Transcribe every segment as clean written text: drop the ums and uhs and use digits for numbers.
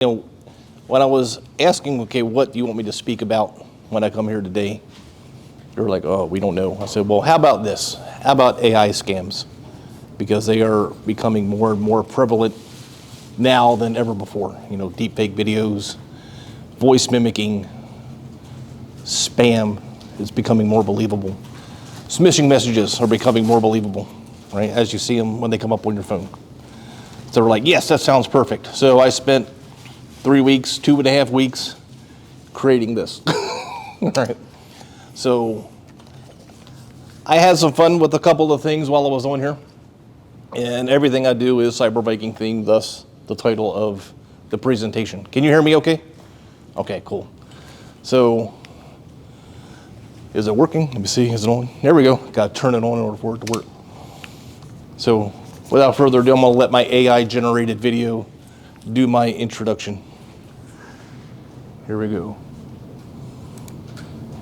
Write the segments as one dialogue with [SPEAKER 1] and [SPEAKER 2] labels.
[SPEAKER 1] You know, when I was asking, okay, what do you want me to speak about when I come here today? They were like, oh, we don't know. I said, well, how about this? How about AI scams? Because they are becoming more and more prevalent now than ever before. You know, deepfake videos, voice mimicking, spam is becoming more believable. Smishing messages are becoming more believable, right? As you see them when they come up on your phone. So we're like, yes, that sounds perfect. So I spent 3 weeks, 2.5 weeks creating this. Right. So I had some fun with a couple of things while I was on here. And everything I do is Cyber Viking themed, thus the title of the presentation. Can you hear me okay? Okay, cool. So, is it working? Let me see, is it on? There we go. Got to turn it on in order for it to work. So, without further ado, I'm gonna let my AI generated video do my introduction. Here we go.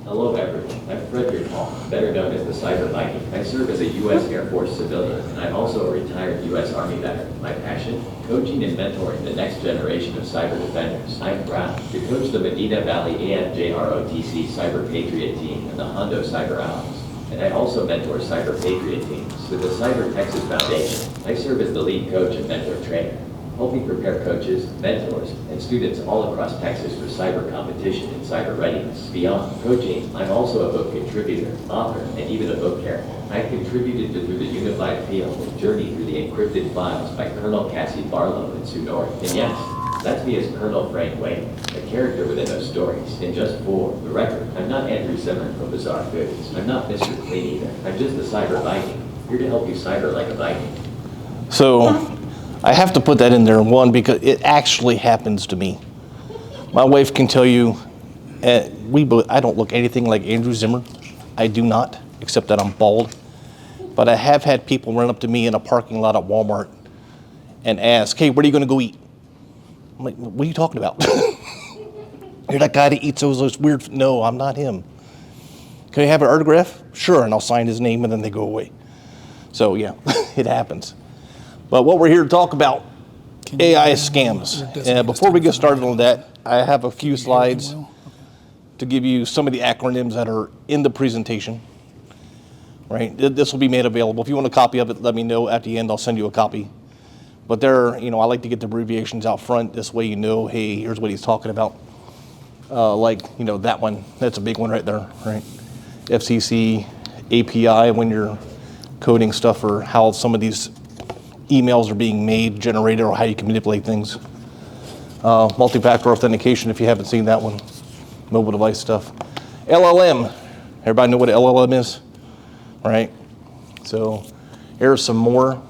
[SPEAKER 2] Hello everyone, I'm Frederick, better known as the Cyber Viking. I serve as a U.S. Air Force civilian, and I'm also a retired U.S. Army veteran. My passion? Coaching and mentoring the next generation of cyber defenders. I'm proud to coach the Medina Valley AFJROTC Cyber Patriot team and the Hondo Cyber Allies. And I also mentor Cyber Patriot teams with the Cyber Texas Foundation. I serve as the lead coach and mentor trainer, helping prepare coaches, mentors, and students all across Texas for cyber competition and cyber readiness. Beyond coaching, I'm also a book contributor, author, and even a book character. I've contributed to Through the Unified Field, Journey Through the Encrypted Files by Colonel Cassie Barlow and Sue Norrie. And yes, that's me as Colonel Frank Wayne, a character within those stories. And just for the record, I'm not Andrew Zimmern from Bizarre Foods. I'm not Mr. Clean either. I'm just the Cyber Viking, here to help you cyber like a Viking.
[SPEAKER 1] So, I have to put that in there, one, because it actually happens to me. My wife can tell you, I don't look anything like Andrew Zimmern. I do not, except that I'm bald. But I have had people run up to me in a parking lot at Walmart and ask, hey, where are you going to go eat? I'm like, what are you talking about? You're that guy that eats those weird, no, I'm not him. Can you have an autograph? Sure, and I'll sign his name and then they go away. So yeah, it happens. But what we're here to talk about, AI scams. And before we get started on that, I have a few slides to give you some of the acronyms that are in the presentation. Right? This will be made available. If you want a copy of it, let me know at the end. I'll send you a copy. But I like to get the abbreviations out front. This way you know, hey, here's what he's talking about. That one, that's a big one right there, right? FCC, API, when you're coding stuff, or how some of these emails are being made, generated, or how you can manipulate things. Multi-factor authentication, if you haven't seen that one. Mobile device stuff. LLM, everybody know what an LLM is, right? So here's some more.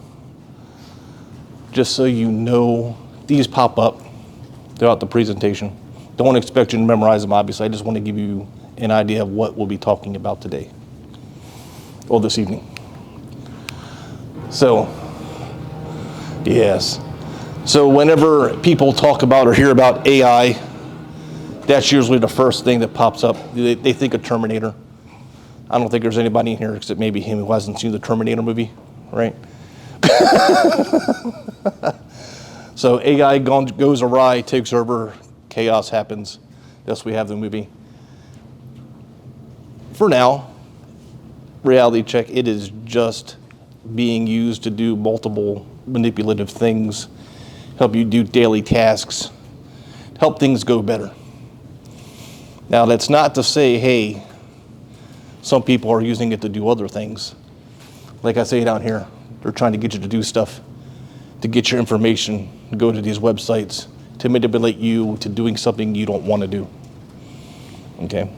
[SPEAKER 1] Just so you know, these pop up throughout the presentation. Don't expect you to memorize them, obviously. I just want to give you an idea of what we'll be talking about today, or this evening. So, yes. So whenever people talk about or hear about AI, that's usually the first thing that pops up. They think of Terminator. I don't think there's anybody in here except maybe him who hasn't seen the Terminator movie, right? So AI goes awry, takes over, chaos happens. Thus we have the movie. For now, reality check, it is just being used to do multiple manipulative things, help you do daily tasks, help things go better. Now that's not to say, hey, some people are using it to do other things. Like I say down here, they're trying to get you to do stuff, to get your information, go to these websites, to manipulate you to doing something you don't want to do. Okay?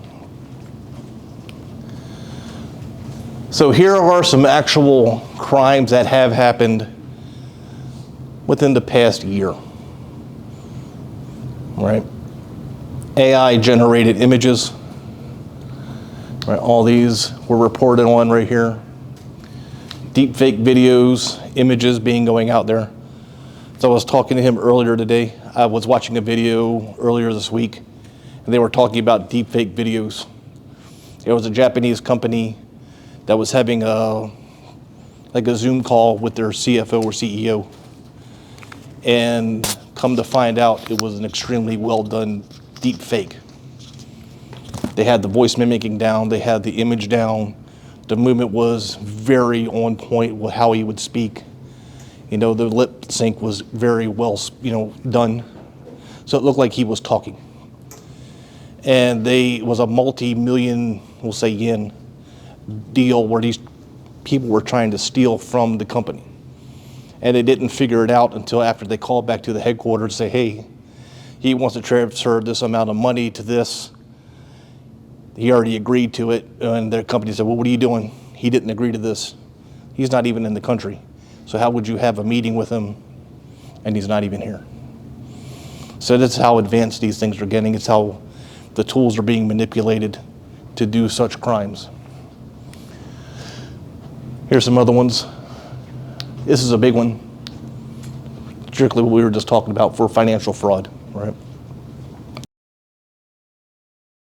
[SPEAKER 1] So here are some actual crimes that have happened within the past year. Right? AI generated images. Right? All these were reported on right here. Deepfake videos, images being going out there. So I was talking to him earlier today. I was watching a video earlier this week, and they were talking about deepfake videos. There was a Japanese company that was having a Zoom call with their CFO or CEO. And Come to find out, it was an extremely well done deep fake. They had the voice mimicking down, they had the image down. The movement was very on point with how he would speak. You know, the lip sync was very well, done. So it looked like he was talking. And it was a multi-million, we'll say yen, deal where these people were trying to steal from the company. And they didn't figure it out until after they called back to the headquarters and say, hey, he wants to transfer this amount of money to this. He already agreed to it. And their company said, well, what are you doing? He didn't agree to this. He's not even in the country. So how would you have a meeting with him and he's not even here? So that's how advanced these things are getting. It's how the tools are being manipulated to do such crimes. Here's some other ones. This is a big one, strictly what we were just talking about for financial fraud, right?